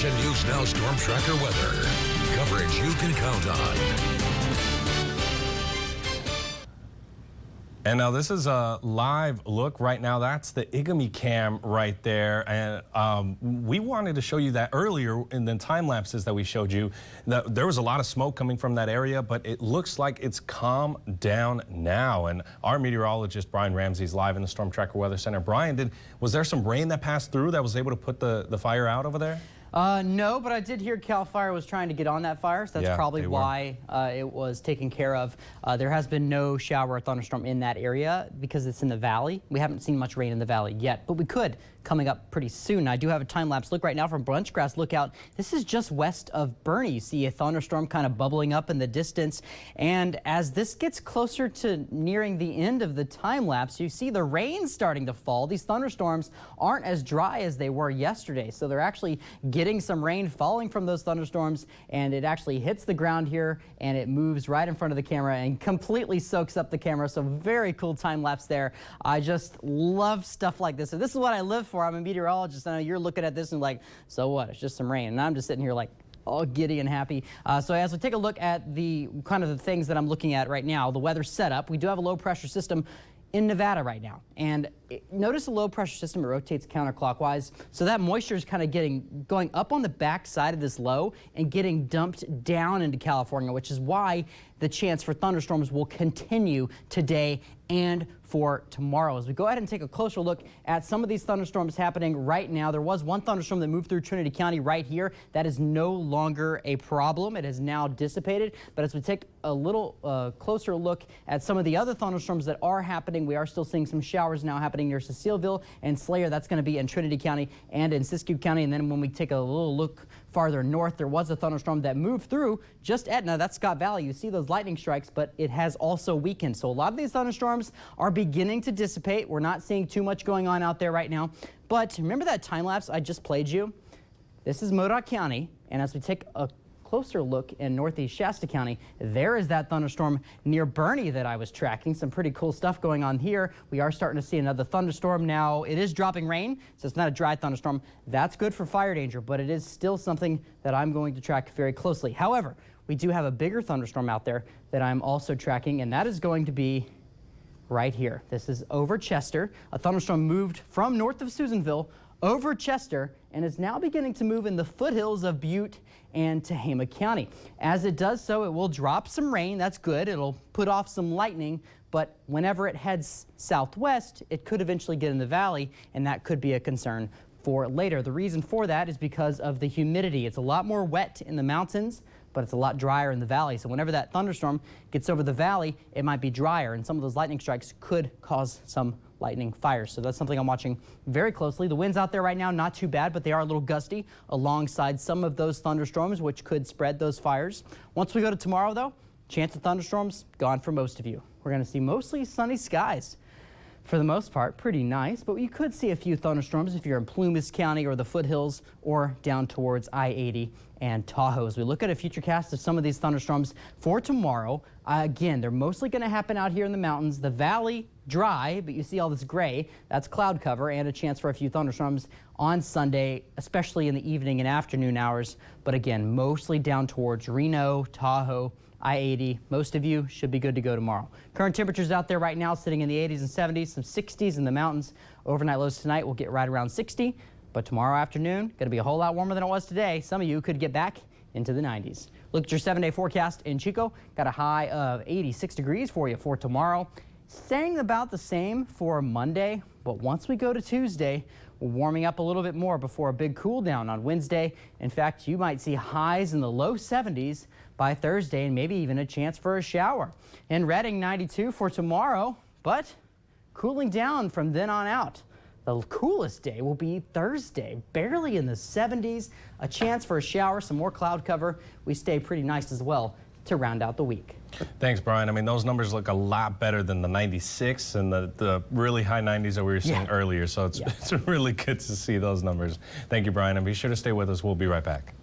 Nation News Now Storm Tracker weather. Coverage you can count on. And now this is a live look right now. That's the Igami cam right there. And we wanted to show you that earlier in the time lapses that we showed you. There was a lot of smoke coming from that area, but it looks like it's calmed down now. And our meteorologist, Brian Ramsey, is live in the Storm Tracker Weather Center. Brian, was there some rain that passed through that was able to put the fire out over there? No, but I did hear CAL FIRE was trying to get on that fire, so that's probably why it was taken care of. There has been no shower or thunderstorm in that area because it's in the valley. We haven't seen much rain in the valley yet, but we could coming up pretty soon. I do have a time-lapse look right now from Bunchgrass Lookout. This is just west of Bernie. You see a thunderstorm kind of bubbling up in the distance, and as this gets closer to nearing the end of the time-lapse, you see the rain starting to fall. These thunderstorms aren't as dry as they were yesterday, so they're actually getting some rain falling from those thunderstorms, and it actually hits the ground here and it moves right in front of the camera and completely soaks up the camera. So very cool time lapse there. I just love stuff like this. So this is what I live for. I'm a meteorologist. I know you're looking at this and like, so what? It's just some rain. And I'm just sitting here like all giddy and happy. So as we take a look at the kind of the things that I'm looking at right now, the weather setup, we do have a low pressure system in Nevada right now. And notice the low pressure system, it rotates counterclockwise. So that moisture is kind of going up on the back side of this low and getting dumped down into California, which is why the chance for thunderstorms will continue today and for tomorrow. As we go ahead and take a closer look at some of these thunderstorms happening right now, there was one thunderstorm that moved through Trinity County right here. That is no longer a problem. It has now dissipated. But as we take a little closer look at some of the other thunderstorms that are happening, we are still seeing some showers now happening near Cecileville and Slayer. That's going to be in Trinity County and in Siskiyou County. And then when we take a little look farther north, there was a thunderstorm that moved through just Etna. That's Scott Valley. You see those lightning strikes, but it has also weakened. So a lot of these thunderstorms are beginning to dissipate. We're not seeing too much going on out there right now. But remember that time lapse I just played you? This is Modoc County. And as we take a closer look in northeast Shasta County, there is that thunderstorm near Bernie that I was tracking. Some pretty cool stuff going on here. We are starting to see another thunderstorm now. It is dropping rain, so it's not a dry thunderstorm. That's good for fire danger, but it is still something that I'm going to track very closely. However, we do have a bigger thunderstorm out there that I'm also tracking, and that is going to be right here. This is over Chester. A thunderstorm moved from north of Susanville over Chester and is now beginning to move in the foothills of Butte and Tehama County. As it does so, it will drop some rain. That's good. It'll put off some lightning, but whenever it heads southwest, it could eventually get in the valley, and that could be a concern for later. The reason for that is because of the humidity. It's a lot more wet in the mountains, but it's a lot drier in the valley. So whenever that thunderstorm gets over the valley, it might be drier, and some of those lightning strikes could cause some lightning fires. So that's something I'm watching very closely. The winds out there right now, not too bad, but they are a little gusty alongside some of those thunderstorms, which could spread those fires. Once we go to tomorrow, though, chance of thunderstorms gone for most of you. We're going to see mostly sunny skies. For the most part, pretty nice, but you could see a few thunderstorms if you're in Plumas County or the foothills or down towards I-80 and Tahoe. As we look at a future cast of some of these thunderstorms for tomorrow, again, they're mostly going to happen out here in the mountains. The valley, dry, but you see all this gray. That's cloud cover and a chance for a few thunderstorms on Sunday, especially in the evening and afternoon hours. But again, mostly down towards Reno, Tahoe, I-80. Most of you should be good to go tomorrow. Current temperatures out there right now sitting in the 80s and 70s, some 60s in the mountains. Overnight lows tonight will get right around 60, but tomorrow afternoon going to be a whole lot warmer than it was today. Some of you could get back into the 90s. Look at your 7-day forecast in Chico. Got a high of 86 degrees for you for tomorrow. Staying about the same for Monday, but once we go to Tuesday, we're warming up a little bit more before a big cool down on Wednesday. In fact, you might see highs in the low 70s by Thursday and maybe even a chance for a shower. In Redding, 92 for tomorrow, but cooling down from then on out. The coolest day will be Thursday, barely in the 70s, a chance for a shower, some more cloud cover. We stay pretty nice as well to round out the week. Thanks, Brian. I mean, those numbers look a lot better than the 96 and the really high 90s that we were seeing earlier. So it's really good to see those numbers. Thank you, Brian. And be sure to stay with us. We'll be right back.